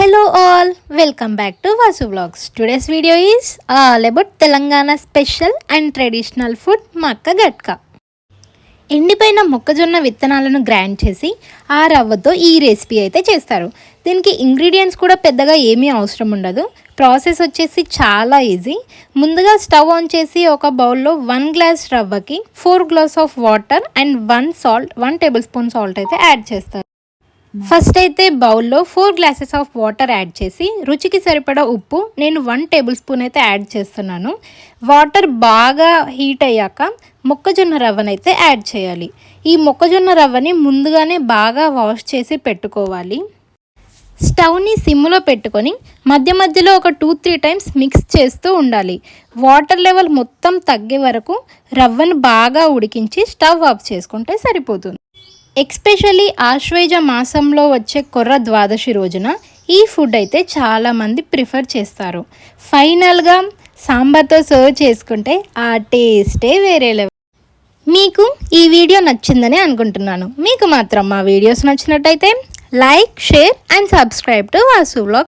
Hello all, welcome back to Vasu Vlogs. Today's video is all about Telangana special and traditional food Makka Gatka. ఎండిపోయిన మొక్కజొన్న విత్తనాలను grind చేసి ఆ రవ్వతో ఈ రెసిపీ అయితే చేస్తారు. దీనికి ఇంగ్రీడియంట్స్ కూడా పెద్దగా ఏమీ అవసరం ఉండదు. ప్రాసెస్ వచ్చేసి చాలా ఈజీ. ముందుగా స్టవ్ ఆన్ చేసి ఒక బౌల్లో 1 గ్లాస్ రవ్వకి 4 glass of water and 1 tablespoon salt అయితే యాడ్ చేస్తారు. ఫస్ట్ అయితే బౌల్లో 4 గ్లాసెస్ ఆఫ్ వాటర్ యాడ్ చేసి రుచికి సరిపడా ఉప్పు నేను 1 టేబుల్ స్పూన్ అయితే యాడ్ చేస్తున్నాను. వాటర్ బాగా హీట్ అయ్యాక మొక్కజొన్న రవ్వనైతే యాడ్ చేయాలి. ఈ మొక్కజొన్న రవ్వని ముందుగానే బాగా వాష్ చేసి పెట్టుకోవాలి. స్టవ్ని సిమ్లో పెట్టుకొని మధ్య మధ్యలో ఒక 2-3 టైమ్స్ మిక్స్ చేస్తూ ఉండాలి. వాటర్ లెవెల్ మొత్తం తగ్గే వరకు రవ్వను బాగా ఉడికించి స్టవ్ ఆఫ్ చేసుకుంటే సరిపోతుంది. ఎక్స్పెషల్లీ ఆశ్వేజ మాసంలో వచ్చే కొర్ర ద్వాదశి రోజున ఈ ఫుడ్ అయితే చాలామంది ప్రిఫర్ చేస్తారు. ఫైనల్గా సాంబార్తో సర్వ్ చేసుకుంటే ఆ టేస్టే వేరే లెవెల్. మీకు ఈ వీడియో నచ్చిందని అనుకుంటున్నాను. మీకు మాత్రం మా వీడియోస్ నచ్చినట్టయితే like, share and subscribe to Vasu vlog.